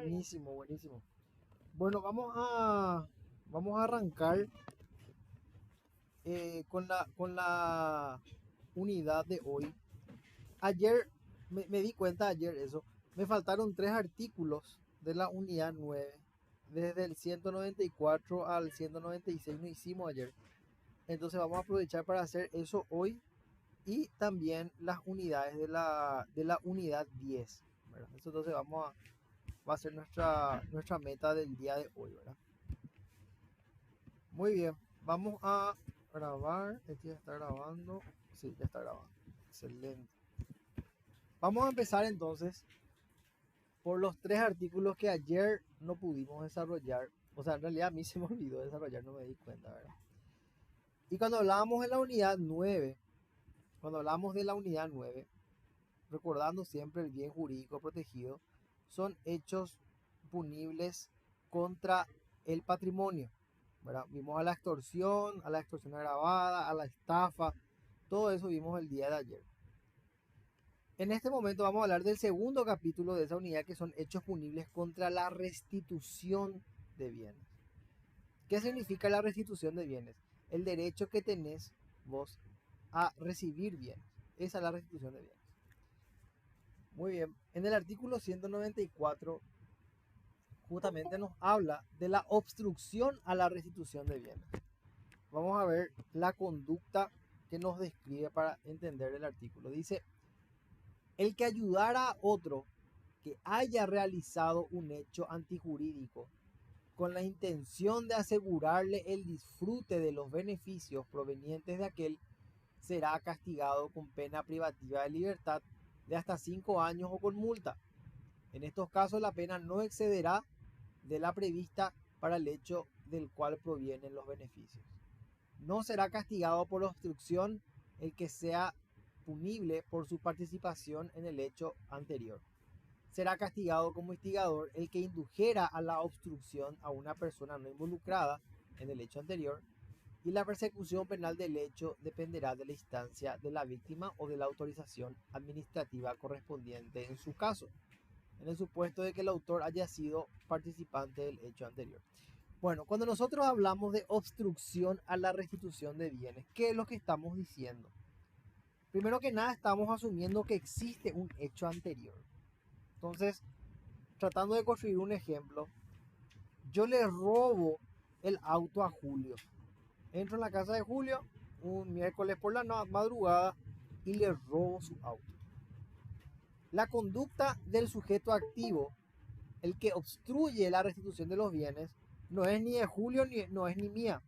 Buenísimo, buenísimo. Bueno, vamos a arrancar con la unidad de hoy. Ayer me di cuenta, ayer eso, me faltaron 3 artículos de la unidad 9. Desde el 194 al 196 no hicimos ayer. Entonces vamos a aprovechar para hacer eso hoy y también las unidades de la unidad 10, ¿verdad? Eso entonces va a ser nuestra meta del día de hoy, ¿verdad? Muy bien, vamos a grabar. Este ya está grabando. Sí, ya está grabando. Excelente. Vamos a empezar entonces por los 3 artículos que ayer no pudimos desarrollar. O sea, en realidad a mí se me olvidó desarrollar, no me di cuenta, ¿verdad? Y cuando hablábamos de la unidad 9, recordando siempre el bien jurídico protegido, son hechos punibles contra el patrimonio, ¿verdad? Vimos a la extorsión agravada, a la estafa, todo eso vimos el día de ayer. En este momento vamos a hablar del segundo capítulo de esa unidad, que son hechos punibles contra la restitución de bienes. ¿Qué significa la restitución de bienes? El derecho que tenés vos a recibir bienes. Esa es la restitución de bienes. Muy bien, en el artículo 194 justamente nos habla de la obstrucción a la restitución de bienes. Vamos a ver la conducta que nos describe para entender el artículo. Dice: el que ayudara a otro que haya realizado un hecho antijurídico con la intención de asegurarle el disfrute de los beneficios provenientes de aquel, será castigado con pena privativa de libertad de hasta 5 años o con multa. En estos casos la pena no excederá de la prevista para el hecho del cual provienen los beneficios. No será castigado por obstrucción el que sea punible por su participación en el hecho anterior. Será castigado como instigador el que indujera a la obstrucción a una persona no involucrada en el hecho anterior, y la persecución penal del hecho dependerá de la instancia de la víctima o de la autorización administrativa correspondiente en su caso, en el supuesto de que el autor haya sido participante del hecho anterior. Bueno, cuando nosotros hablamos de obstrucción a la restitución de bienes, ¿qué es lo que estamos diciendo? Primero que nada, estamos asumiendo que existe un hecho anterior. Entonces, tratando de construir un ejemplo, yo le robo el auto a Julio. Entro en la casa de Julio un miércoles por la madrugada y le robo su auto. La conducta del sujeto activo, el que obstruye la restitución de los bienes, no es ni de Julio no es ni mía.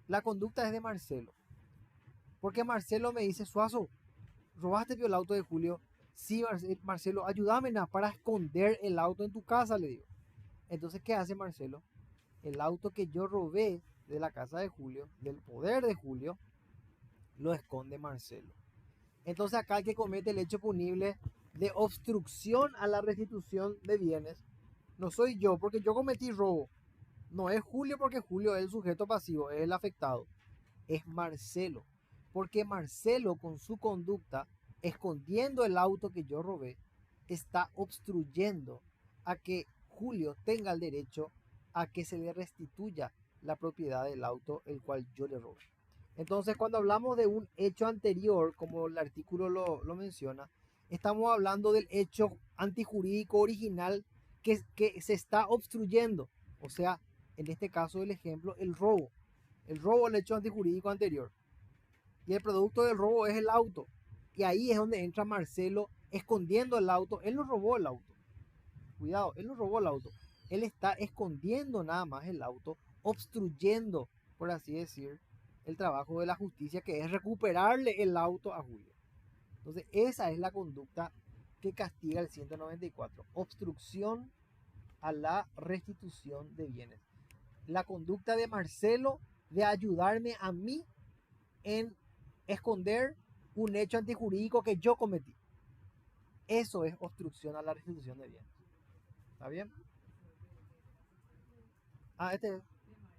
La conducta es de Marcelo. Porque Marcelo me dice: Suazo, ¿robaste el auto de Julio? Sí, Marcelo, ayúdame para esconder el auto en tu casa, le digo. Entonces, ¿qué hace Marcelo? El auto que yo robé de la casa de Julio, del poder de Julio, lo esconde Marcelo. Entonces acá el que comete el hecho punible de obstrucción a la restitución de bienes no soy yo, porque yo cometí robo. No es Julio, porque Julio es el sujeto pasivo, es el afectado. Es Marcelo, porque Marcelo, con su conducta, escondiendo el auto que yo robé, está obstruyendo a que Julio tenga el derecho a que se le restituya la propiedad del auto el cual yo le robé. Entonces, cuando hablamos de un hecho anterior, como el artículo lo menciona, estamos hablando del hecho antijurídico original que se está obstruyendo. O sea, en este caso del ejemplo, el robo. El robo es el hecho antijurídico anterior. Y el producto del robo es el auto. Y ahí es donde entra Marcelo escondiendo el auto. Él no robó el auto. Cuidado, él no robó el auto. Él está escondiendo nada más el auto, obstruyendo, por así decir, el trabajo de la justicia, que es recuperarle el auto a Julio. Entonces, esa es la conducta que castiga el 194. Obstrucción a la restitución de bienes. La conducta de Marcelo de ayudarme a mí en esconder un hecho antijurídico que yo cometí. Eso es obstrucción a la restitución de bienes. ¿Está bien? Este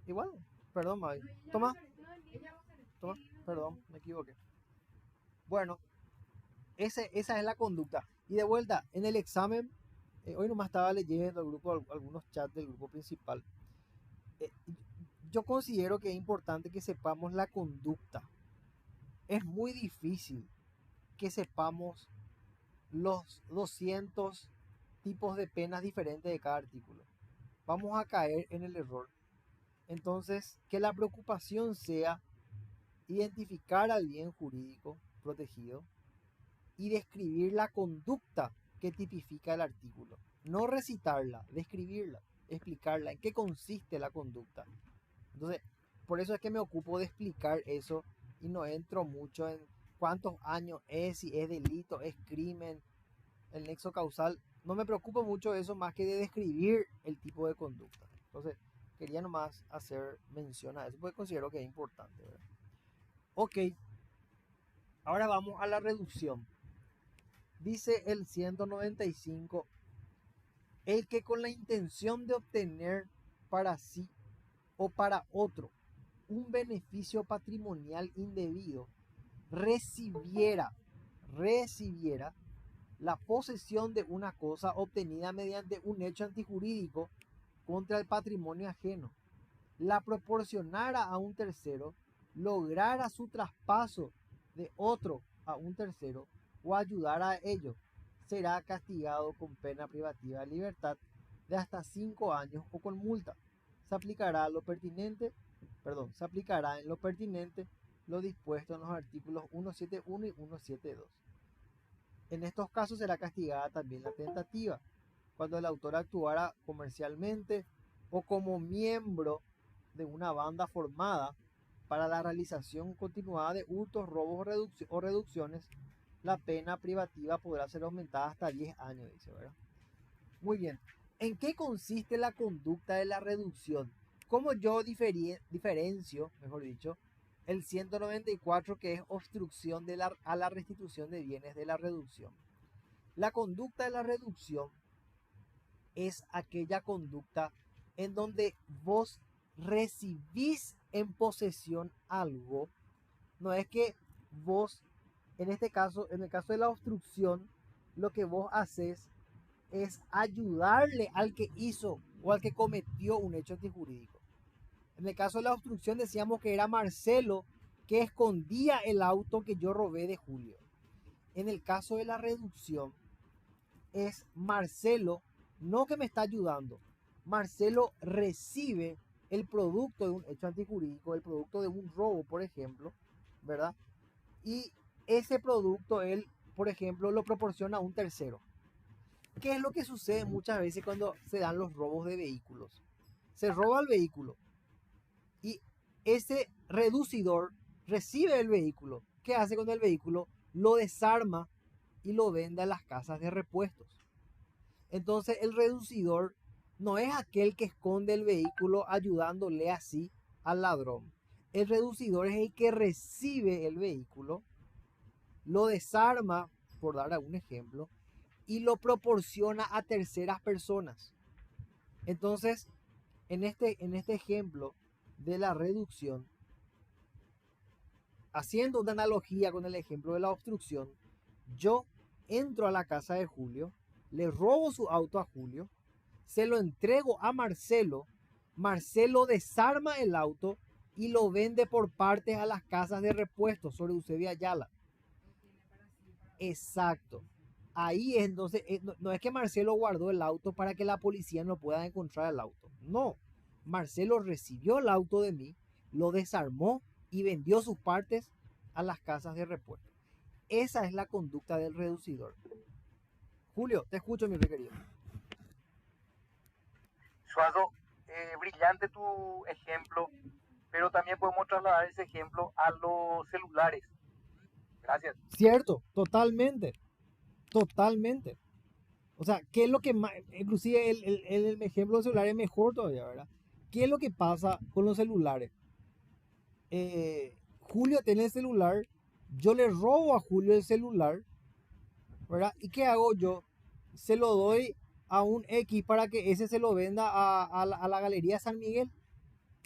igual. Perdón, Mavi. Toma. Perdón, me equivoqué. Bueno, esa es la conducta. Y de vuelta, en el examen Hoy nomás estaba leyendo el grupo, algunos chats del grupo principal. Eh, yo considero que es importante que sepamos la conducta. Es muy difícil que sepamos los 200 tipos de penas diferentes de cada artículo. Vamos a caer en el error. Entonces, que la preocupación sea identificar al bien jurídico protegido y describir la conducta que tipifica el artículo. No recitarla, describirla, explicarla, en qué consiste la conducta. Entonces, por eso es que me ocupo de explicar eso y no entro mucho en cuántos años es, si es delito, es crimen, el nexo causal. No me preocupa mucho eso más que de describir el tipo de conducta. Entonces, quería nomás hacer mención a eso porque considero que es importante, ¿verdad? Ok, ahora vamos a la reducción. Dice el 195, el que con la intención de obtener para sí o para otro un beneficio patrimonial indebido recibiera la posesión de una cosa obtenida mediante un hecho antijurídico contra el patrimonio ajeno, la proporcionara a un tercero, lograra su traspaso de otro a un tercero o ayudara a ello, será castigado con pena privativa de libertad de hasta 5 años o con multa. Se aplicará se aplicará en lo pertinente lo dispuesto en los artículos 171 y 172. En estos casos será castigada también la tentativa, cuando el autor actuara comercialmente o como miembro de una banda formada para la realización continuada de hurtos, robos o reducciones. La pena privativa podrá ser aumentada hasta 10 años, dice, ¿verdad? Muy bien. ¿En qué consiste la conducta de la reducción? ¿Cómo yo diferencio, mejor dicho, el 194, que es obstrucción a la restitución de bienes, de la reducción? La conducta de la reducción es aquella conducta en donde vos recibís en posesión algo. No es que vos, en este caso, en el caso de la obstrucción, lo que vos haces es ayudarle al que hizo o al que cometió un hecho antijurídico. En el caso de la obstrucción decíamos que era Marcelo que escondía el auto que yo robé de Julio. En el caso de la reducción es Marcelo, no que me está ayudando. Marcelo recibe el producto de un hecho antijurídico, el producto de un robo, por ejemplo, ¿verdad? Y ese producto él, por ejemplo, lo proporciona a un tercero. ¿Qué es lo que sucede muchas veces cuando se dan los robos de vehículos? Se roba el vehículo y ese reducidor recibe el vehículo. ¿Qué hace con el vehículo? Lo desarma y lo vende a las casas de repuestos. Entonces el reducidor no es aquel que esconde el vehículo ayudándole así al ladrón. El reducidor es el que recibe el vehículo, lo desarma, por dar algún ejemplo, y lo proporciona a terceras personas. Entonces, en este ejemplo de la reducción, haciendo una analogía con el ejemplo de la obstrucción, yo entro a la casa de Julio, le robo su auto a Julio, se lo entrego a Marcelo, Marcelo desarma el auto y lo vende por partes a las casas de repuestos sobre Eusebio Ayala. Exacto. Ahí es entonces, no es que Marcelo guardó el auto para que la policía no pueda encontrar el auto. No, Marcelo recibió el auto de mí, lo desarmó y vendió sus partes a las casas de repuesto. Esa es la conducta del reducidor. Julio, te escucho, mi requerido. Suazo, brillante tu ejemplo, pero también podemos trasladar ese ejemplo a los celulares. Gracias. Cierto, totalmente, totalmente. O sea, ¿qué es lo que más, inclusive el ejemplo del celular es mejor todavía, ¿verdad? ¿Qué es lo que pasa con los celulares? Julio tiene el celular, yo le robo a Julio el celular, ¿verdad? ¿Y qué hago yo? Se lo doy a un X para que ese se lo venda a la galería San Miguel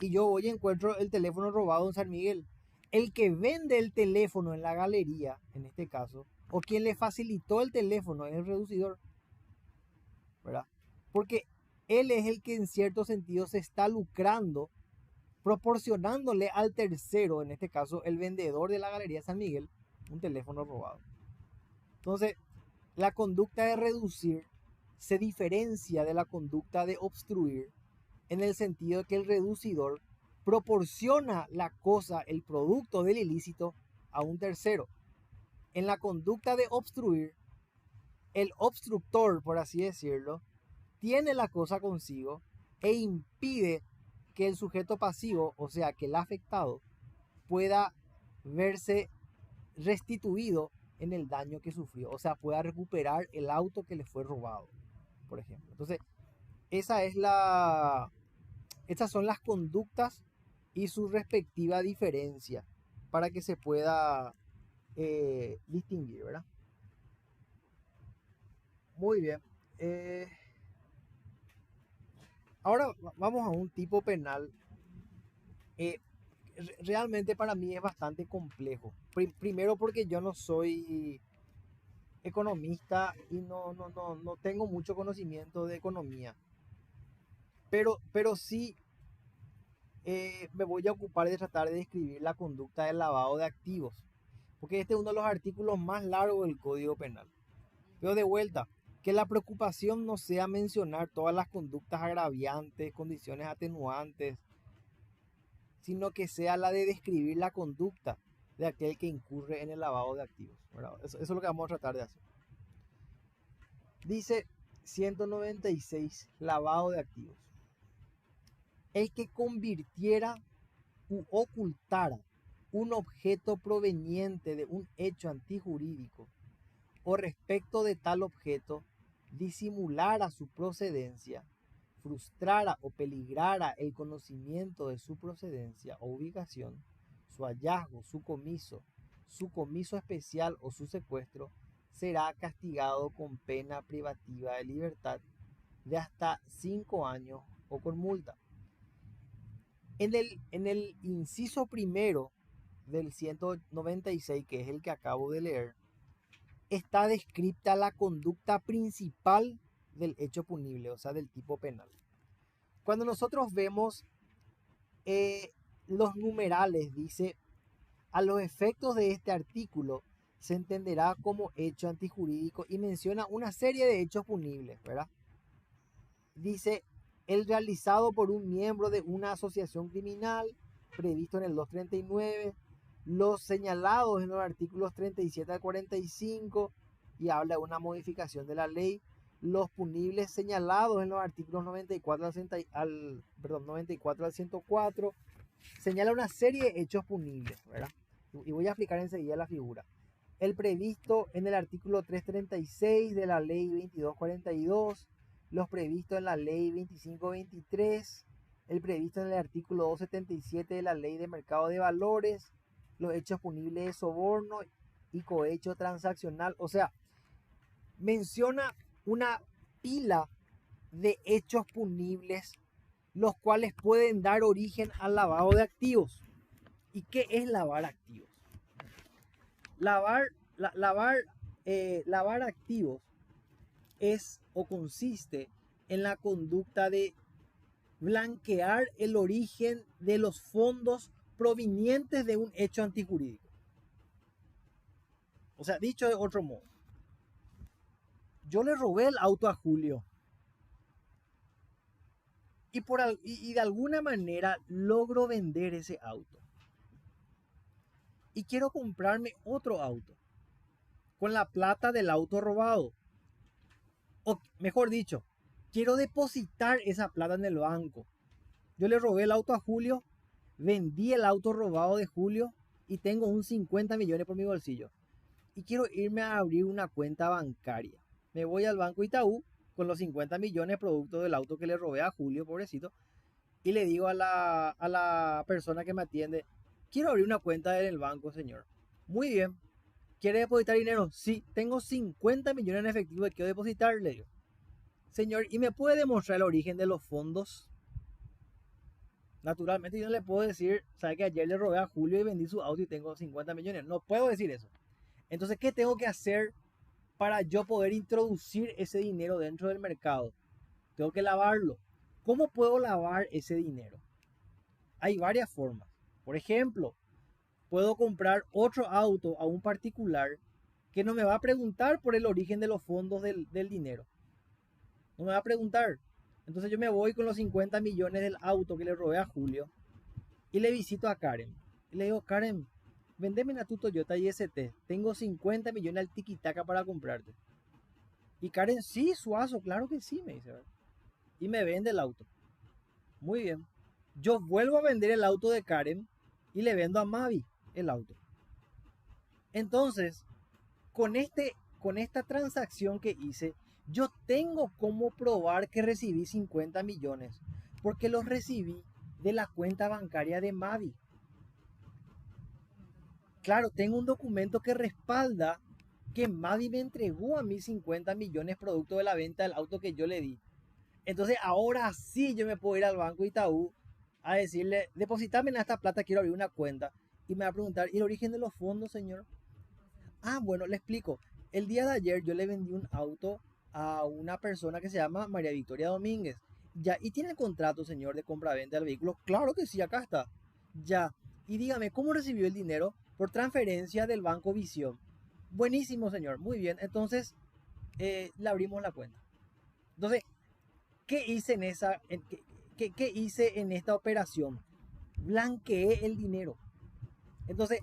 y yo voy y encuentro el teléfono robado en San Miguel. El que vende el teléfono en la galería, en este caso, o quien le facilitó el teléfono es el reducidor, ¿verdad? Porque él es el que en cierto sentido se está lucrando proporcionándole al tercero, en este caso el vendedor de la Galería San Miguel, un teléfono robado. Entonces, la conducta de reducir se diferencia de la conducta de obstruir en el sentido de que el reducidor proporciona la cosa, el producto del ilícito a un tercero. En la conducta de obstruir, el obstructor, por así decirlo, tiene la cosa consigo e impide que el sujeto pasivo, o sea, que el afectado, pueda verse restituido en el daño que sufrió, o sea, pueda recuperar el auto que le fue robado, por ejemplo. Entonces, esa es esas son las conductas y su respectiva diferencia para que se pueda distinguir, ¿verdad? Muy bien. Ahora vamos a un tipo penal. Realmente para mí es bastante complejo. Primero porque yo no soy economista y no tengo mucho conocimiento de economía. Pero sí me voy a ocupar de tratar de describir la conducta del lavado de activos. Porque este es uno de los artículos más largos del Código Penal. Pero de vuelta, que la preocupación no sea mencionar todas las conductas agraviantes, condiciones atenuantes, sino que sea la de describir la conducta de aquel que incurre en el lavado de activos, ¿verdad? Eso es lo que vamos a tratar de hacer. Dice 196, lavado de activos. El que convirtiera u ocultara un objeto proveniente de un hecho antijurídico o respecto de tal objeto, disimulara su procedencia, frustrara o peligrara el conocimiento de su procedencia o ubicación, su hallazgo, su comiso especial o su secuestro, será castigado con pena privativa de libertad de hasta 5 años o con multa. En el inciso primero del 196, que es el que acabo de leer, está descrita la conducta principal del hecho punible, o sea, del tipo penal. Cuando nosotros vemos los numerales, dice, a los efectos de este artículo se entenderá como hecho antijurídico y menciona una serie de hechos punibles, ¿verdad? Dice, el realizado por un miembro de una asociación criminal, previsto en el 239, los señalados en los artículos 37 al 45, y habla de una modificación de la ley, los punibles señalados en los artículos 94 al 104, señala una serie de hechos punibles, ¿verdad? Y voy a explicar enseguida la figura. El previsto en el artículo 336 de la ley 2242, los previstos en la ley 2523, el previsto en el artículo 277 de la ley de mercado de valores, los hechos punibles de soborno y cohecho transaccional. O sea, menciona una pila de hechos punibles los cuales pueden dar origen al lavado de activos. ¿Y qué es lavar activos? Lavar activos es o consiste en la conducta de blanquear el origen de los fondos provenientes de un hecho antijurídico. O sea, dicho de otro modo, yo le robé el auto a Julio y de alguna manera logro vender ese auto. Y quiero comprarme otro auto con la plata del auto robado. O mejor dicho, quiero depositar esa plata en el banco. Yo le robé el auto a Julio, vendí el auto robado de Julio y tengo un 50 millones por mi bolsillo. Y quiero irme a abrir una cuenta bancaria. Me voy al Banco Itaú con los 50 millones producto del auto que le robé a Julio, pobrecito. Y le digo a la persona que me atiende, quiero abrir una cuenta en el banco, señor. Muy bien. ¿Quiere depositar dinero? Sí, tengo 50 millones en efectivo que quiero depositar, le digo. Señor, ¿y me puede demostrar el origen de los fondos? Naturalmente yo no le puedo decir, sabe que ayer le robé a Julio y vendí su auto y tengo 50 millones. No puedo decir eso. Entonces, ¿qué tengo que hacer para yo poder introducir ese dinero dentro del mercado, tengo que lavarlo. ¿Cómo puedo lavar ese dinero? Hay varias formas. Por ejemplo, puedo comprar otro auto a un particular que no me va a preguntar por el origen de los fondos del dinero. No me va a preguntar. Entonces yo me voy con los 50 millones del auto que le robé a Julio y le visito a Karen. Y le digo, Karen, vendeme a tu Toyota IST. Tengo 50 millones al tiquitaca para comprarte. Y Karen, sí, Suazo, claro que sí, me dice. ¿Verdad? Y me vende el auto. Muy bien. Yo vuelvo a vender el auto de Karen y le vendo a Mavi el auto. Entonces, con esta transacción que hice, yo tengo cómo probar que recibí 50 millones, porque los recibí de la cuenta bancaria de Mavi. Claro, tengo un documento que respalda que Mavi me entregó a mí 50 millones producto de la venta del auto que yo le di. Entonces ahora sí yo me puedo ir al Banco Itaú a decirle, depositame en esta plata, quiero abrir una cuenta. Y me va a preguntar, ¿y el origen de los fondos, señor? Ah, bueno, le explico. El día de ayer yo le vendí un auto a una persona que se llama María Victoria Domínguez. Ya, ¿y tiene el contrato, señor, de compra-venta del vehículo? Claro que sí, acá está. Ya. Y dígame, ¿cómo recibió el dinero? Por transferencia del Banco Visión. Buenísimo, señor. Muy bien. Entonces, le abrimos la cuenta. Entonces, ¿qué hice en qué hice en esta operación? Blanqueé el dinero. Entonces,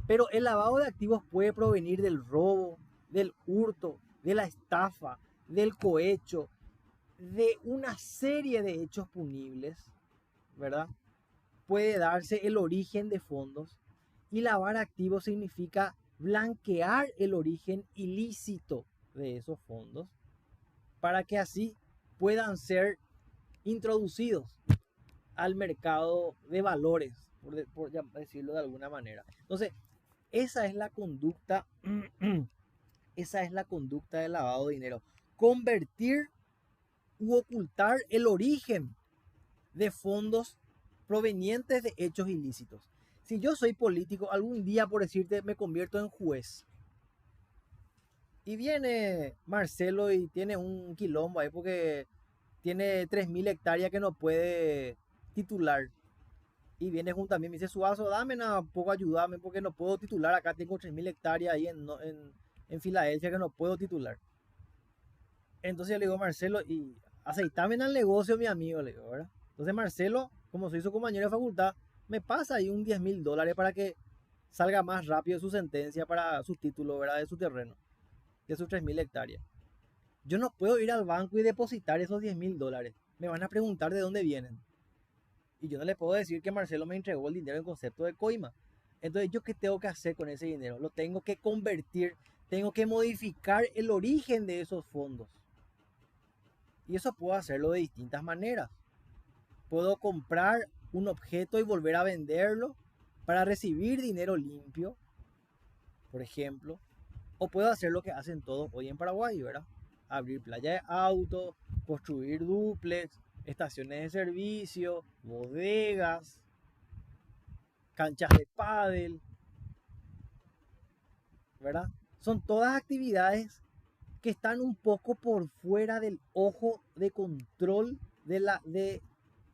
pero el lavado de activos puede provenir del robo, del hurto, de la estafa, del cohecho, de una serie de hechos punibles, ¿verdad? Puede darse el origen de fondos y lavar activos significa blanquear el origen ilícito de esos fondos para que así puedan ser introducidos al mercado de valores, por decirlo de alguna manera. Entonces, esa es la conducta, esa es la conducta del lavado de dinero. Convertir u ocultar el origen de fondos provenientes de hechos ilícitos. Si yo soy político, algún día, por decirte, me convierto en juez. Y viene Marcelo y tiene un quilombo ahí porque tiene 3.000 hectáreas que no puede titular. Y viene junto a mí y me dice, Suazo, dame un poco, ayúdame porque no puedo titular. Acá tengo 3.000 hectáreas ahí en Filadelfia que no puedo titular. Entonces yo le digo, Marcelo, y aceitame en el negocio, mi amigo, le digo, ¿verdad? Entonces Marcelo, como soy su compañero de facultad, me pasa ahí un $10.000 para que salga más rápido su sentencia para su título, ¿verdad? De su terreno, de sus 3.000 hectáreas. Yo no puedo ir al banco y depositar esos $10.000. Me van a preguntar de dónde vienen. Y yo no le puedo decir que Marcelo me entregó el dinero en concepto de coima. Entonces, ¿yo qué tengo que hacer con ese dinero? Lo tengo que convertir, tengo que modificar el origen de esos fondos. Y eso puedo hacerlo de distintas maneras. Puedo comprar un objeto y volver a venderlo para recibir dinero limpio, por ejemplo. O puedo hacer lo que hacen todos hoy en Paraguay, ¿verdad? Abrir playa de autos, construir dúplex, estaciones de servicio, bodegas, canchas de pádel, ¿verdad? Son todas actividades que están un poco por fuera del ojo de control de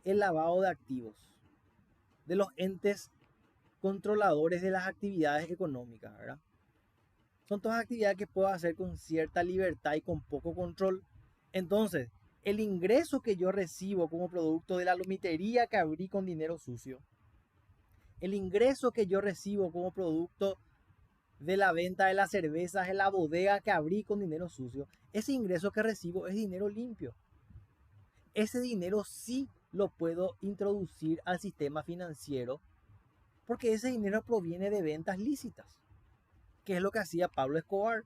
el lavado de activos, de los entes controladores de las actividades económicas, ¿verdad? Son todas actividades que puedo hacer con cierta libertad y con poco control. Entonces, el ingreso que yo recibo como producto de la lomitería que abrí con dinero sucio, el ingreso que yo recibo como producto de la venta de las cervezas en la bodega que abrí con dinero sucio, ese ingreso que recibo es dinero limpio. Ese dinero sí lo puedo introducir al sistema financiero porque ese dinero proviene de ventas lícitas, que es lo que hacía Pablo Escobar.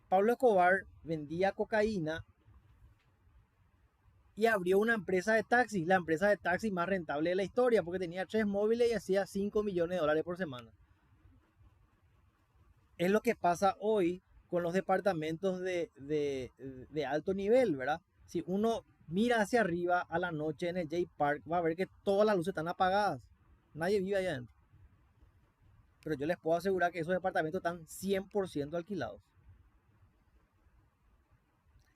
Pablo Escobar vendía cocaína y abrió una empresa de taxis, la empresa de taxis más rentable de la historia, porque tenía 3 móviles y hacía $5 millones por semana. Es lo que pasa hoy con los departamentos de alto nivel, ¿verdad? Si uno mira hacia arriba a la noche en el J Park, va a ver que todas las luces están apagadas. Nadie vive allá adentro. Pero yo les puedo asegurar que esos departamentos están 100% alquilados.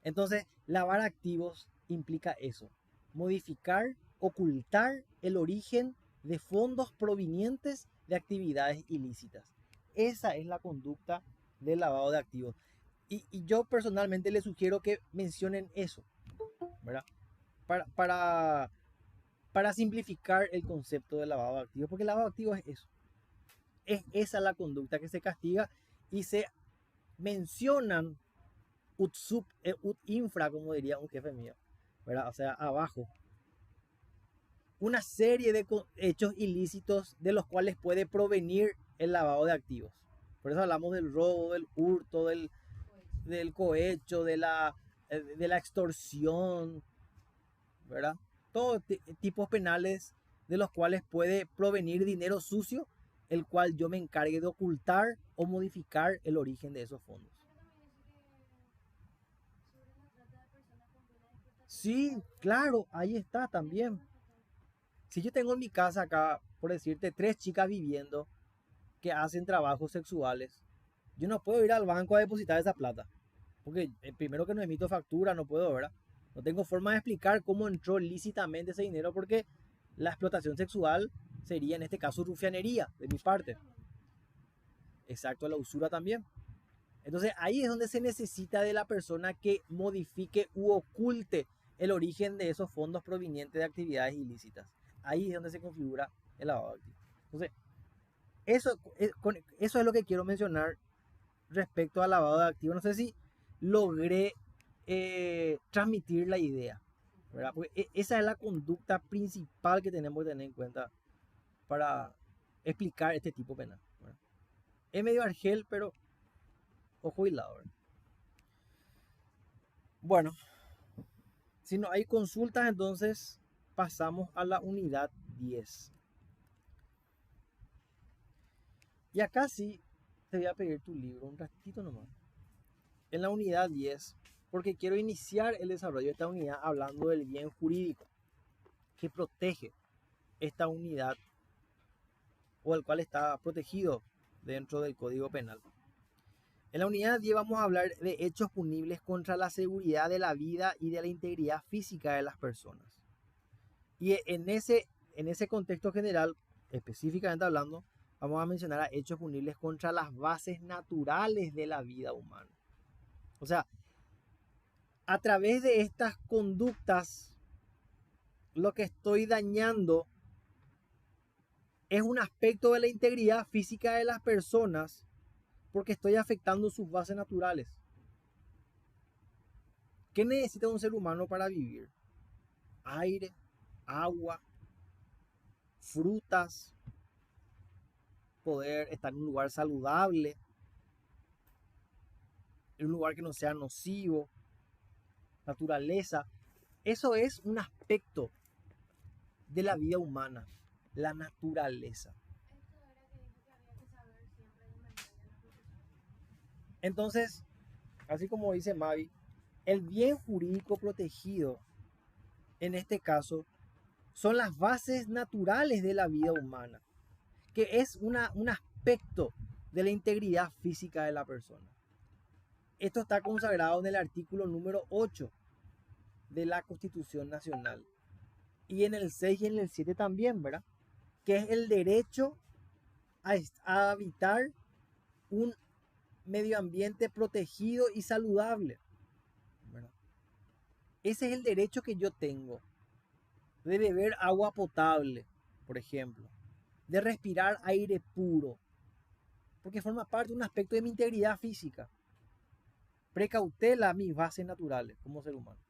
Entonces, lavar activos implica eso, modificar, ocultar el origen de fondos provenientes de actividades ilícitas. Esa es la conducta del lavado de activos. Y yo personalmente les sugiero que mencionen eso, ¿verdad? Para, para, para simplificar el concepto de lavado de activos, porque el lavado de activos es eso. Es esa la conducta que se castiga y se mencionan ut sub ut infra, como diría un jefe mío, ¿verdad? O sea, abajo. Una serie de hechos ilícitos de los cuales puede provenir el lavado de activos. Por eso hablamos del robo, del hurto, del cohecho, de la extorsión, ¿verdad? Todos tipos penales de los cuales puede provenir dinero sucio, el cual yo me encargue de ocultar o modificar el origen de esos fondos. Sí, claro, ahí está también. Si yo tengo en mi casa acá, por decirte, 3 chicas viviendo que hacen trabajos sexuales, yo no puedo ir al banco a depositar esa plata. Porque primero que no emito factura, no puedo, ¿verdad? No tengo forma de explicar cómo entró lícitamente ese dinero porque la explotación sexual sería en este caso rufianería de mi parte. Exacto, la usura también. Entonces ahí es donde se necesita de la persona que modifique u oculte el origen de esos fondos provenientes de actividades ilícitas. Ahí es donde se configura el lavado de activos. Entonces, eso es lo que quiero mencionar respecto al lavado de activos. No sé si logré transmitir la idea, ¿verdad? Porque esa es la conducta principal que tenemos que tener en cuenta para explicar este tipo penal, ¿verdad? Es medio argel, pero ojo hilado, ¿verdad? Bueno, si no hay consultas, entonces pasamos a la unidad 10. Y acá sí te voy a pedir tu libro un ratito nomás. En la unidad 10, porque quiero iniciar el desarrollo de esta unidad hablando del bien jurídico que protege esta unidad o el cual está protegido dentro del Código Penal. En la unidad 10 vamos a hablar de hechos punibles contra la seguridad de la vida y de la integridad física de las personas. Y en ese contexto general, específicamente hablando, vamos a mencionar a hechos punibles contra las bases naturales de la vida humana. O sea, a través de estas conductas, lo que estoy dañando es un aspecto de la integridad física de las personas porque estoy afectando sus bases naturales. ¿Qué necesita un ser humano para vivir? Aire, agua, frutas, poder estar en un lugar saludable, en un lugar que no sea nocivo, naturaleza. Eso es un aspecto de la vida humana, la naturaleza. Entonces, así como dice Mavi, el bien jurídico protegido, en este caso, son las bases naturales de la vida humana, que es un aspecto de la integridad física de la persona. Esto está consagrado en el artículo número 8 de la Constitución Nacional. Y en el 6 y en el 7 también, ¿verdad? Que es el derecho a habitar un medio ambiente protegido y saludable, ¿verdad? Ese es el derecho que yo tengo de beber agua potable, por ejemplo, de respirar aire puro, porque forma parte de un aspecto de mi integridad física. Precautela mis bases naturales como ser humano.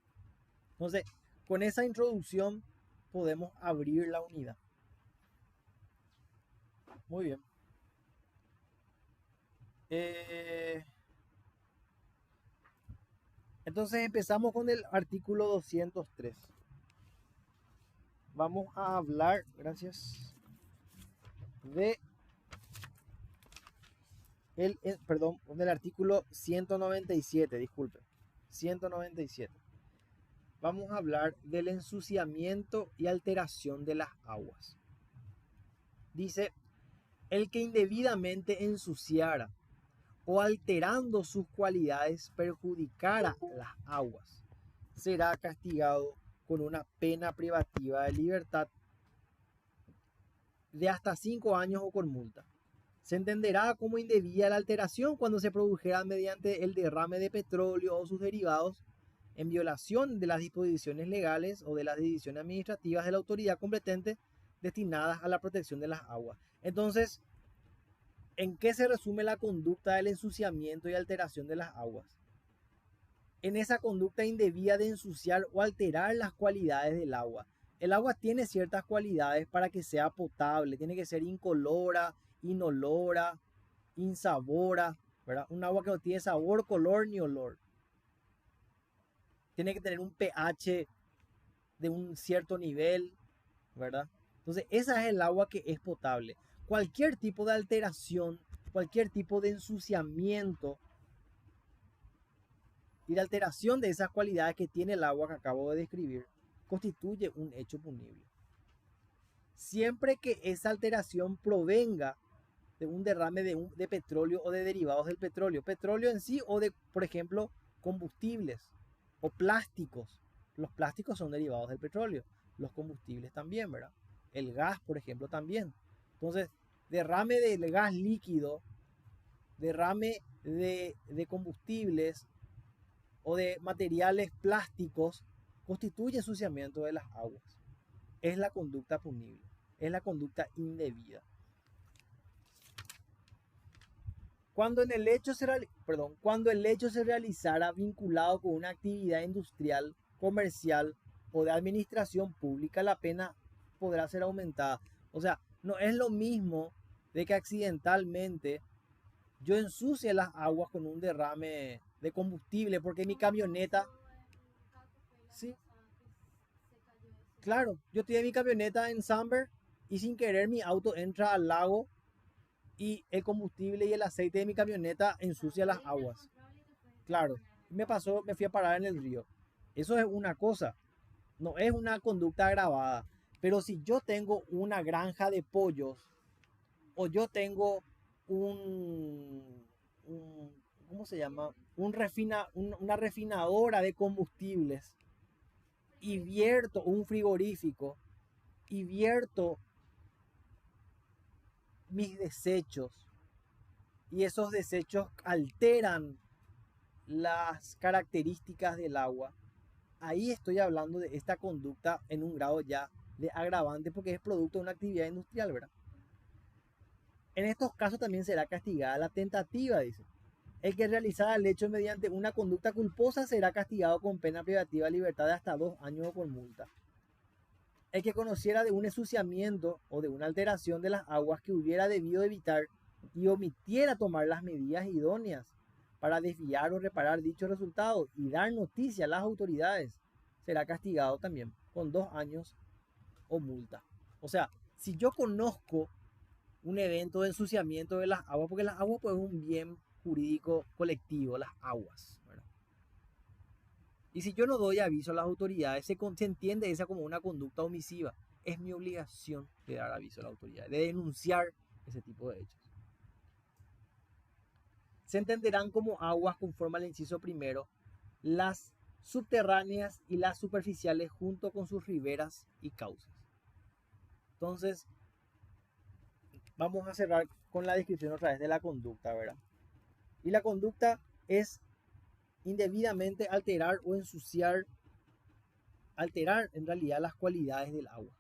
Entonces, con esa introducción podemos abrir la unidad. Muy bien. Entonces empezamos con el artículo 203. Vamos a hablar, gracias, de del artículo 197, disculpe, 197. Vamos a hablar del ensuciamiento y alteración de las aguas. Dice, el que indebidamente ensuciara o alterando sus cualidades perjudicara las aguas, será castigado con una pena privativa de libertad de hasta 5 años o con multa. Se entenderá como indebida la alteración cuando se produjera mediante el derrame de petróleo o sus derivados en violación de las disposiciones legales o de las decisiones administrativas de la autoridad competente destinadas a la protección de las aguas. Entonces, ¿en qué se resume la conducta del ensuciamiento y alteración de las aguas? En esa conducta indebida de ensuciar o alterar las cualidades del agua. El agua tiene ciertas cualidades para que sea potable, tiene que ser incolora, inolora, insabora, ¿verdad? Un agua que no tiene sabor, color ni olor. Tiene que tener un pH de un cierto nivel, ¿verdad? Entonces, esa es el agua que es potable. Cualquier tipo de alteración, cualquier tipo de ensuciamiento y la alteración de esas cualidades que tiene el agua que acabo de describir constituye un hecho punible. Siempre que esa alteración provenga de un derrame de petróleo o de derivados del petróleo. Petróleo en sí o de, por ejemplo, combustibles o plásticos. Los plásticos son derivados del petróleo. Los combustibles también, ¿verdad? El gas, por ejemplo, también. Entonces, derrame de gas líquido, derrame de combustibles o de materiales plásticos constituye ensuciamiento de las aguas. Es la conducta punible, es la conducta indebida. Cuando el hecho se realizara vinculado con una actividad industrial, comercial o de administración pública, la pena podrá ser aumentada. O sea, no es lo mismo de que accidentalmente yo ensucie las aguas con un derrame de combustible porque mi camioneta... Sí, claro, yo tenía mi camioneta en Samber y sin querer mi auto entra al lago y el combustible y el aceite de mi camioneta ensucia las aguas. Claro, me pasó, me fui a parar en el río. Eso es una cosa, no es una conducta agravada. Pero si yo tengo una granja de pollos o yo tengo un ¿cómo se llama? Una refinadora de combustibles y vierto un frigorífico y vierto mis desechos y esos desechos alteran las características del agua, ahí estoy hablando de esta conducta en un grado ya de agravante porque es producto de una actividad industrial, ¿verdad? En estos casos también será castigada la tentativa, dice. El que realizara el hecho mediante una conducta culposa será castigado con pena privativa de libertad de hasta 2 años o con multa. El que conociera de un ensuciamiento o de una alteración de las aguas que hubiera debido evitar y omitiera tomar las medidas idóneas para desviar o reparar dicho resultado y dar noticia a las autoridades, será castigado también con 2 años o multa. O sea, si yo conozco un evento de ensuciamiento de las aguas, porque las aguas pues es un bien jurídico colectivo, las aguas, ¿verdad? Y si yo no doy aviso a las autoridades, se entiende esa como una conducta omisiva. Es mi obligación de dar aviso a la autoridad, de denunciar ese tipo de hechos. Se entenderán como aguas conforme al inciso primero las subterráneas y las superficiales junto con sus riberas y cauces. Entonces, vamos a cerrar con la descripción otra vez de la conducta, ¿verdad? Y la conducta es indebidamente alterar o ensuciar, alterar en realidad las cualidades del agua.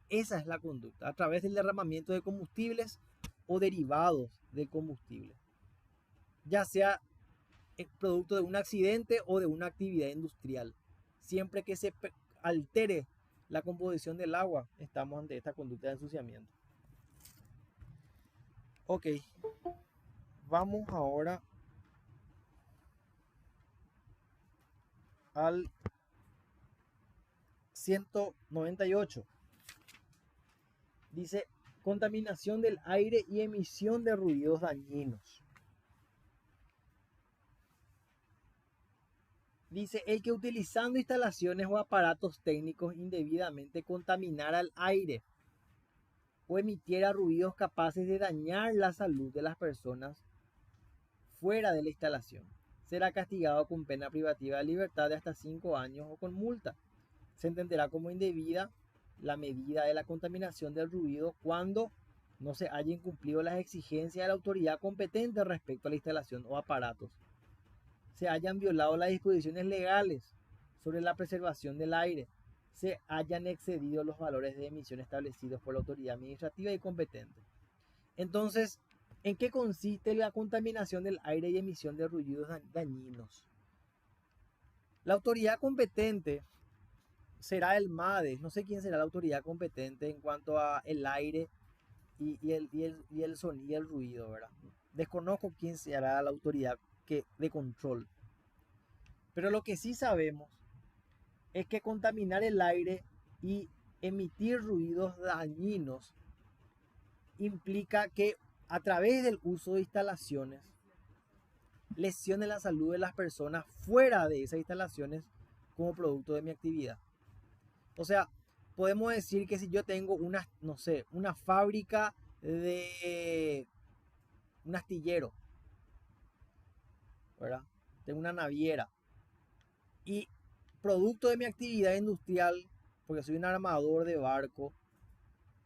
Esa es la conducta, a través del derramamiento de combustibles o derivados del combustible, ya sea producto de un accidente o de una actividad industrial. Siempre que se altere la composición del agua, estamos ante esta conducta de ensuciamiento. Ok, vamos ahora al 198. Dice, contaminación del aire y emisión de ruidos dañinos. Dice, el que utilizando instalaciones o aparatos técnicos indebidamente contaminara el aire o emitiera ruidos capaces de dañar la salud de las personas fuera de la instalación, será castigado con pena privativa de libertad de hasta 5 años o con multa. Se entenderá como indebida la medida de la contaminación del ruido cuando no se hayan cumplido las exigencias de la autoridad competente respecto a la instalación o aparatos, se hayan violado las disposiciones legales sobre la preservación del aire, se hayan excedido los valores de emisión establecidos por la autoridad administrativa y competente. Entonces, ¿en qué consiste la contaminación del aire y emisión de ruidos dañinos? La autoridad competente será el MADES, no sé quién será la autoridad competente en cuanto a el aire y el sonido y el ruido, ¿verdad? Desconozco quién será la autoridad de control. Pero lo que sí sabemos es que contaminar el aire y emitir ruidos dañinos implica que a través del uso de instalaciones lesione la salud de las personas fuera de esas instalaciones como producto de mi actividad. O sea, podemos decir que si yo tengo una, no sé, una fábrica de un astillero, ¿verdad? Tengo una naviera y producto de mi actividad industrial, porque soy un armador de barco,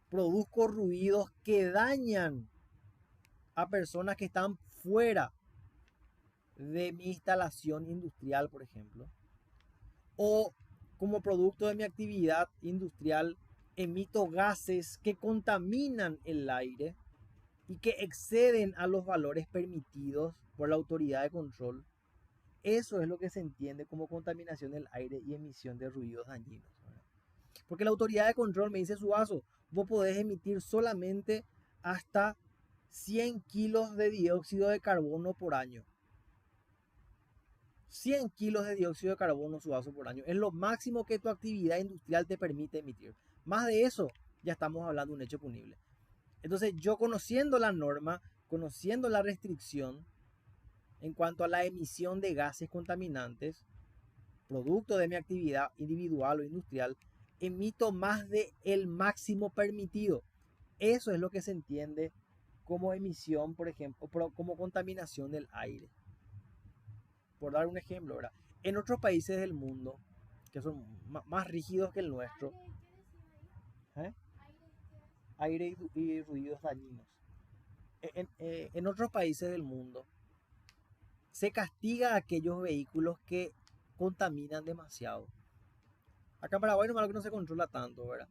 produzco ruidos que dañan a personas que están fuera de mi instalación industrial, por ejemplo, o como producto de mi actividad industrial emito gases que contaminan el aire y que exceden a los valores permitidos por la autoridad de control. Eso es lo que se entiende como contaminación del aire y emisión de ruidos dañinos, ¿verdad? Porque la autoridad de control me dice, Suazo, vos podés emitir solamente hasta 100 kilos de dióxido de carbono por año. 100 kilos de dióxido de carbono, Suazo, por año. Es lo máximo que tu actividad industrial te permite emitir. Más de eso, ya estamos hablando de un hecho punible. Entonces, yo conociendo la norma, conociendo la restricción en cuanto a la emisión de gases contaminantes, producto de mi actividad individual o industrial, emito más de el máximo permitido. Eso es lo que se entiende como emisión, por ejemplo, como contaminación del aire. Por dar un ejemplo, ¿verdad? En otros países del mundo, que son más rígidos que el nuestro, ¿eh? Aire y ruidos dañinos. En otros países del mundo, se castiga a aquellos vehículos que contaminan demasiado. Acá en Paraguay nomás que no se controla tanto, ¿verdad?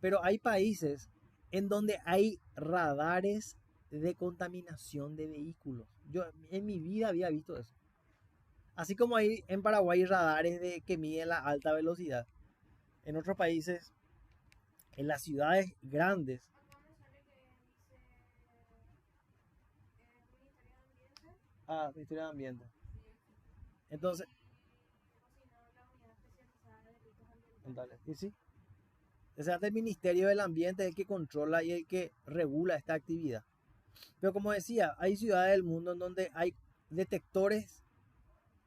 Pero hay países en donde hay radares de contaminación de vehículos. Yo en mi vida había visto eso. Así como hay en Paraguay radares que miden la alta velocidad. En otros países, en las ciudades grandes. Ah, Ministerio de Ambiente. Entonces, ¿y sí? O sea, el Ministerio del Ambiente es el que controla y el que regula esta actividad. Pero como decía, hay ciudades del mundo en donde hay detectores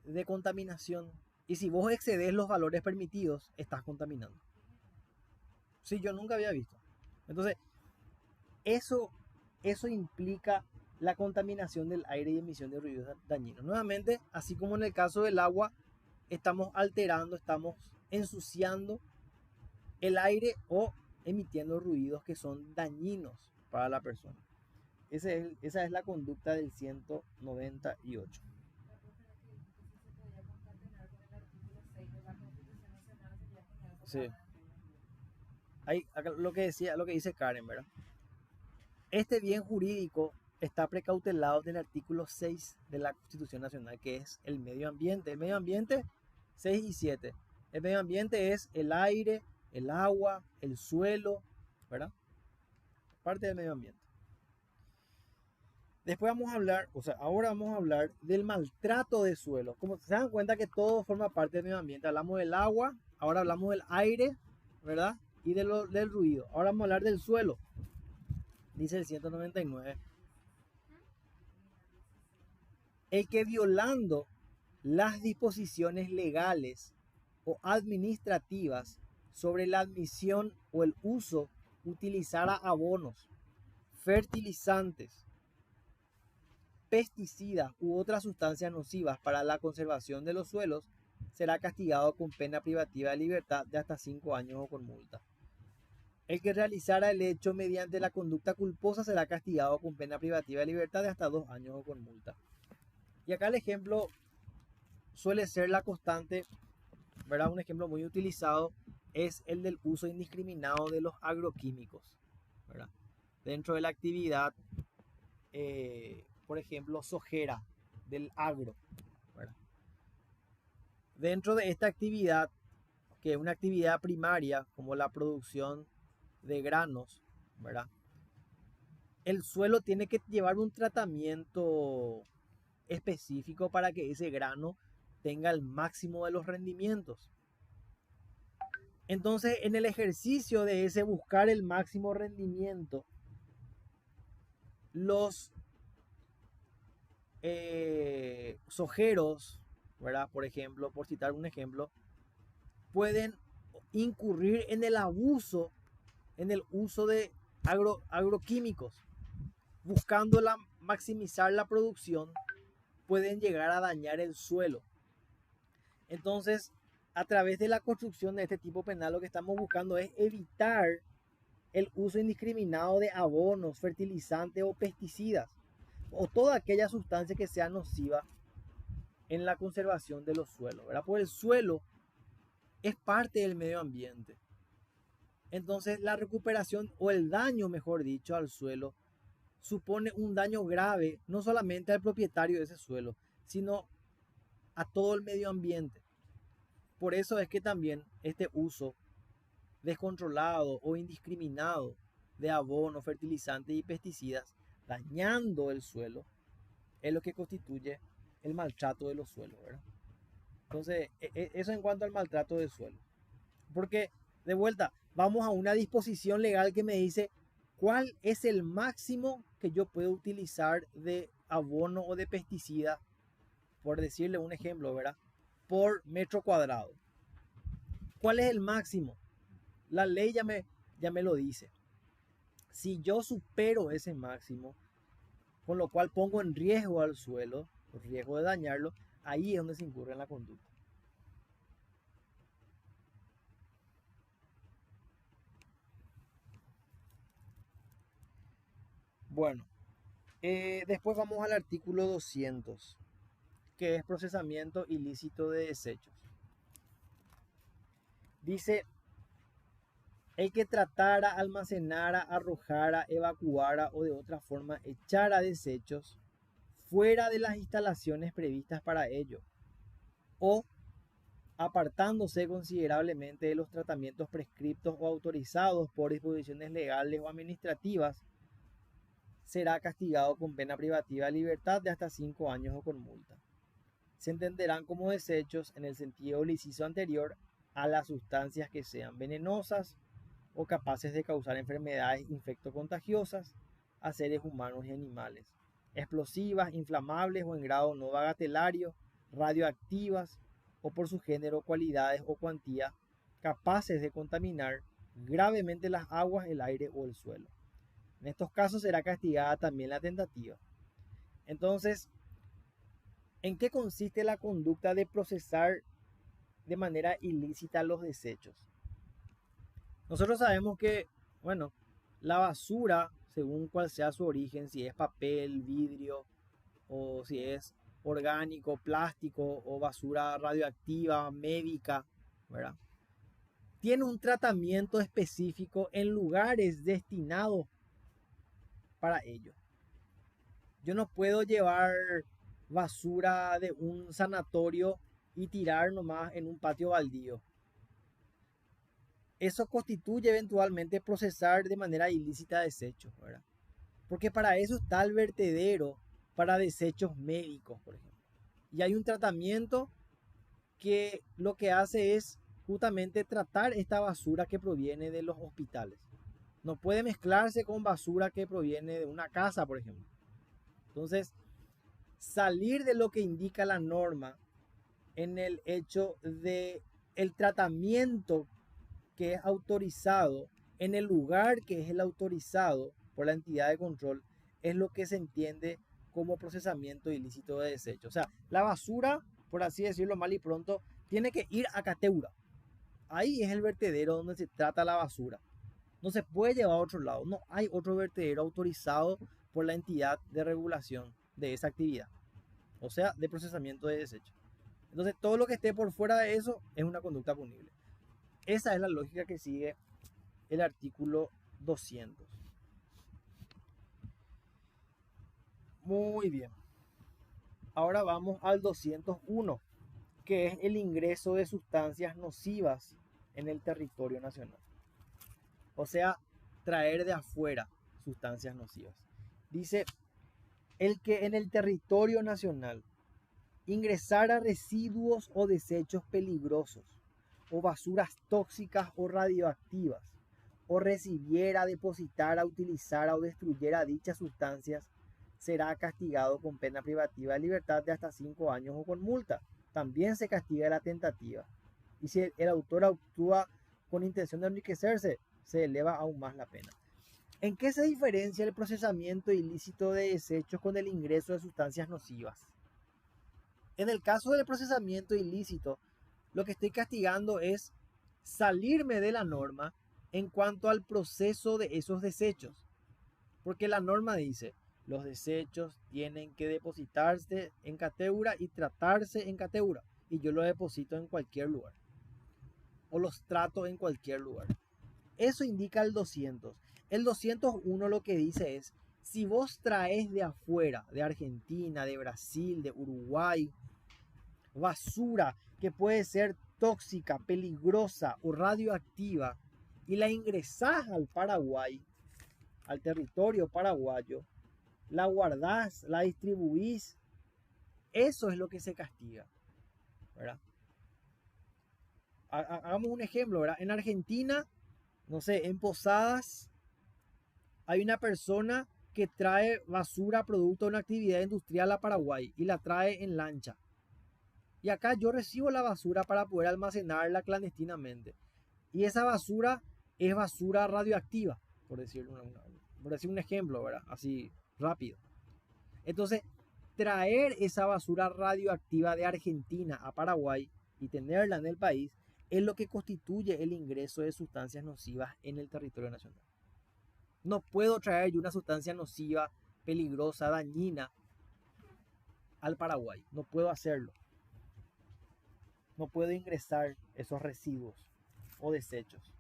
de contaminación. Y si vos excedes los valores permitidos, estás contaminando. Sí, yo nunca había visto. Entonces, eso implica la contaminación del aire y emisión de ruidos dañinos. Nuevamente, así como en el caso del agua, estamos alterando, estamos ensuciando el aire o emitiendo ruidos que son dañinos para la persona. Esa es la conducta del 198. Sí. Ahí, acá lo que dice Karen, ¿verdad? Este bien jurídico está precautelado en el artículo 6 de la Constitución Nacional, que es el medio ambiente. El medio ambiente 6 y 7. El medio ambiente es el aire, el agua, el suelo, ¿verdad? Parte del medio ambiente. Después vamos a hablar, ahora vamos a hablar del maltrato de suelo. Como se dan cuenta que todo forma parte del medio ambiente. Hablamos del agua, ahora hablamos del aire, ¿verdad? Y del ruido. Ahora vamos a hablar del suelo. Dice el 199. El que violando las disposiciones legales o administrativas sobre la admisión o el uso, utilizara abonos, fertilizantes, pesticidas u otras sustancias nocivas para la conservación de los suelos, será castigado con pena privativa de libertad de hasta 5 años o con multa. El que realizara el hecho mediante la conducta culposa será castigado con pena privativa de libertad de hasta 2 años o con multa. Y acá el ejemplo suele ser la constante, ¿verdad? Un ejemplo muy utilizado es el del uso indiscriminado de los agroquímicos, ¿verdad? Dentro de la actividad, por ejemplo, sojera del agro, ¿verdad? Dentro de esta actividad, que es una actividad primaria como la producción de granos, ¿verdad? El suelo tiene que llevar un tratamiento específico para que ese grano tenga el máximo de los rendimientos. Entonces, en el ejercicio de ese buscar el máximo rendimiento, los sojeros, ¿verdad? Por ejemplo, por citar un ejemplo, pueden incurrir en el abuso, en el uso de agroquímicos, buscando maximizar la producción, pueden llegar a dañar el suelo. Entonces, a través de la construcción de este tipo penal, lo que estamos buscando es evitar el uso indiscriminado de abonos, fertilizantes o pesticidas, o toda aquella sustancia que sea nociva en la conservación de los suelos, ¿verdad? Porque el suelo es parte del medio ambiente. Entonces, la recuperación o el daño, mejor dicho, al suelo supone un daño grave, no solamente al propietario de ese suelo, sino a todo el medio ambiente. Por eso es que también este uso descontrolado o indiscriminado de abonos, fertilizantes y pesticidas, dañando el suelo, es lo que constituye el maltrato de los suelos, ¿verdad? Entonces, eso en cuanto al maltrato del suelo. Porque, de vuelta, vamos a una disposición legal que me dice cuál es el máximo que yo puedo utilizar de abono o de pesticida, por decirle un ejemplo, ¿verdad? Por metro cuadrado. ¿Cuál es el máximo? La ley ya me lo dice. Si yo supero ese máximo, con lo cual pongo en riesgo al suelo, riesgo de dañarlo, ahí es donde se incurre en la conducta. Bueno, después vamos al artículo 200, que es procesamiento ilícito de desechos. Dice, el que tratara, almacenara, arrojara, evacuara o de otra forma echara desechos fuera de las instalaciones previstas para ello, o apartándose considerablemente de los tratamientos prescriptos o autorizados por disposiciones legales o administrativas, será castigado con pena privativa de libertad de hasta 5 años o con multa. Se entenderán como desechos en el sentido liciso anterior a las sustancias que sean venenosas o capaces de causar enfermedades infectocontagiosas a seres humanos y animales, explosivas, inflamables o en grado no bagatelario, radioactivas o por su género, cualidades o cuantía capaces de contaminar gravemente las aguas, el aire o el suelo. En estos casos será castigada también la tentativa. Entonces, ¿en qué consiste la conducta de procesar de manera ilícita los desechos? Nosotros sabemos que, bueno, la basura, según cual sea su origen, si es papel, vidrio, o si es orgánico, plástico, o basura radioactiva, médica, ¿verdad? Tiene un tratamiento específico en lugares destinados para ello. Yo no puedo llevar basura de un sanatorio y tirar nomás en un patio baldío. Eso constituye eventualmente procesar de manera ilícita desechos, ¿verdad? Porque para eso está el vertedero para desechos médicos, por ejemplo. Y hay un tratamiento que lo que hace es justamente tratar esta basura que proviene de los hospitales. No puede mezclarse con basura que proviene de una casa, por ejemplo. Entonces, salir de lo que indica la norma en el hecho de el tratamiento que es autorizado en el lugar que es el autorizado por la entidad de control es lo que se entiende como procesamiento ilícito de desechos. O sea, la basura, por así decirlo mal y pronto, tiene que ir a Cateura. Ahí es el vertedero donde se trata la basura. No se puede llevar a otro lado. No hay otro vertedero autorizado por la entidad de regulación de esa actividad. O sea, de procesamiento de desechos. Entonces, todo lo que esté por fuera de eso es una conducta punible. Esa es la lógica que sigue el artículo 200. Muy bien. Ahora vamos al 201, que es el ingreso de sustancias nocivas en el territorio nacional. O sea, traer de afuera sustancias nocivas. Dice, el que en el territorio nacional ingresara residuos o desechos peligrosos, o basuras tóxicas o radioactivas, o recibiera, depositara, utilizara o destruyera dichas sustancias, será castigado con pena privativa de libertad de hasta 5 años o con multa. También se castiga la tentativa. Y si el autor actúa con intención de enriquecerse, se eleva aún más la pena. ¿En qué se diferencia el procesamiento ilícito de desechos con el ingreso de sustancias nocivas? En el caso del procesamiento ilícito, lo que estoy castigando es salirme de la norma en cuanto al proceso de esos desechos. Porque la norma dice, los desechos tienen que depositarse en Cateura y tratarse en Cateura. Y yo los deposito en cualquier lugar. O los trato en cualquier lugar. Eso indica el 200. El 201 lo que dice es, si vos traes de afuera, de Argentina, de Brasil, de Uruguay, basura que puede ser tóxica, peligrosa o radioactiva, y la ingresás al Paraguay, al territorio paraguayo, la guardás, la distribuís, eso es lo que se castiga, ¿verdad? Hagamos un ejemplo, ¿verdad? En Argentina, no sé, en Posadas, hay una persona que trae basura producto de una actividad industrial a Paraguay y la trae en lancha. Y acá yo recibo la basura para poder almacenarla clandestinamente. Y esa basura es basura radioactiva, por decir un ejemplo, ¿verdad? Así rápido. Entonces, traer esa basura radioactiva de Argentina a Paraguay y tenerla en el país es lo que constituye el ingreso de sustancias nocivas en el territorio nacional. No puedo traer yo una sustancia nociva, peligrosa, dañina al Paraguay. No puedo hacerlo. No puedo ingresar esos residuos o desechos.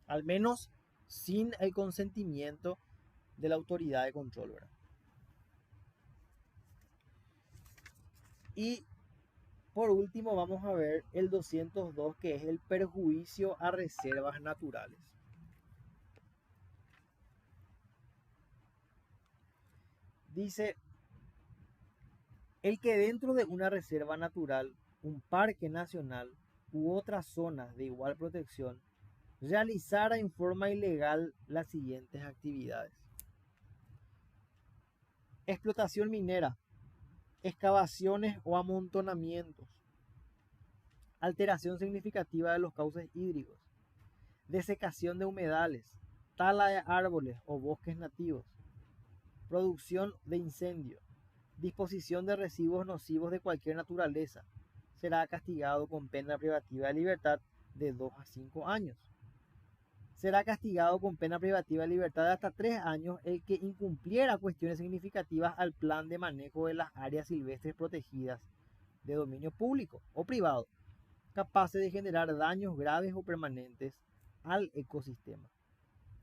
Al menos sin el consentimiento de la autoridad de control, ¿verdad? Y por último vamos a ver el 202, que es el perjuicio a reservas naturales. Dice, el que dentro de una reserva natural, un parque nacional u otras zonas de igual protección realizara en forma ilegal las siguientes actividades: explotación minera, excavaciones o amontonamientos, alteración significativa de los cauces hídricos, desecación de humedales, tala de árboles o bosques nativos, producción de incendio, disposición de residuos nocivos de cualquier naturaleza, será castigado con pena privativa de libertad de 2 a 5 años. Será castigado con pena privativa de libertad de hasta 3 años el que incumpliera cuestiones significativas al plan de manejo de las áreas silvestres protegidas de dominio público o privado, capaces de generar daños graves o permanentes al ecosistema.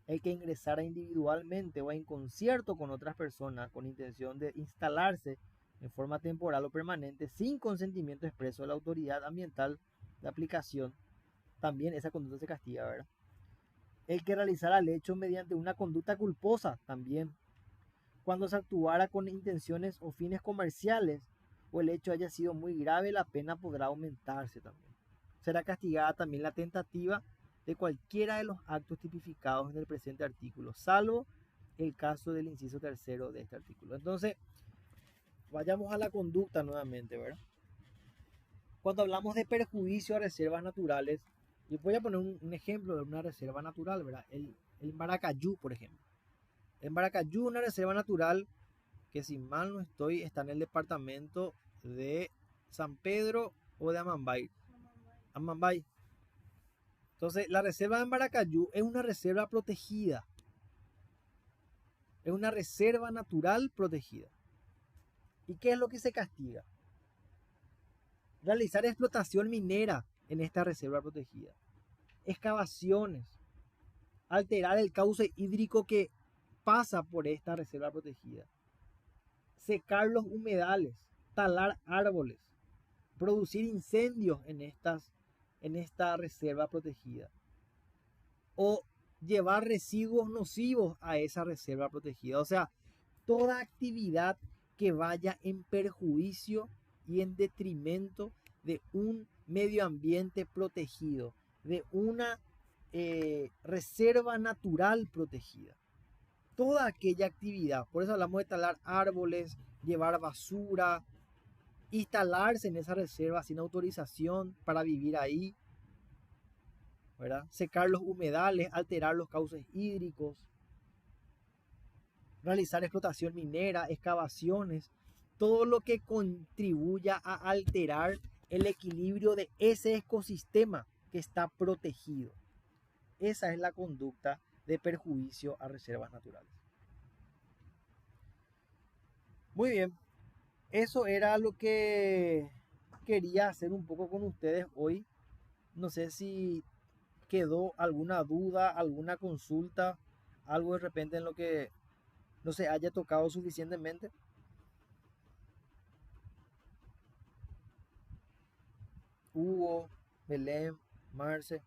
El que ingresara individualmente o en concierto con otras personas con intención de instalarse en forma temporal o permanente sin consentimiento expreso de la autoridad ambiental de aplicación, también esa conducta se castiga, ¿verdad? El que realizara el hecho mediante una conducta culposa, también. Cuando se actuara con intenciones o fines comerciales o el hecho haya sido muy grave, la pena podrá aumentarse también. Será castigada también la tentativa de cualquiera de los actos tipificados en el presente artículo, salvo el caso del inciso tercero de este artículo. Entonces, vayamos a la conducta nuevamente, ¿verdad? Cuando hablamos de perjuicio a reservas naturales, yo voy a poner un ejemplo de una reserva natural, ¿verdad? El Maracayú, por ejemplo. En Maracayú, una reserva natural que si mal no estoy, está en el departamento de San Pedro o de Amambay. Amambay. Entonces, la reserva de Maracayú es una reserva protegida. Es una reserva natural protegida. ¿Y qué es lo que se castiga? Realizar explotación minera en esta reserva protegida. Excavaciones. Alterar el cauce hídrico que pasa por esta reserva protegida. Secar los humedales. Talar árboles. Producir incendios en esta reserva protegida. O llevar residuos nocivos a esa reserva protegida. O sea, toda actividad que vaya en perjuicio y en detrimento de un medio ambiente protegido, de una reserva natural protegida. Toda aquella actividad, por eso hablamos de talar árboles, llevar basura, instalarse en esa reserva sin autorización para vivir ahí, ¿verdad? Secar los humedales, alterar los cauces hídricos, realizar explotación minera, excavaciones, todo lo que contribuya a alterar el equilibrio de ese ecosistema que está protegido. Esa es la conducta de perjuicio a reservas naturales. Muy bien, eso era lo que quería hacer un poco con ustedes hoy. No sé si quedó alguna duda, alguna consulta, algo de repente en lo que no se haya tocado suficientemente. Hugo, Belén, Marce.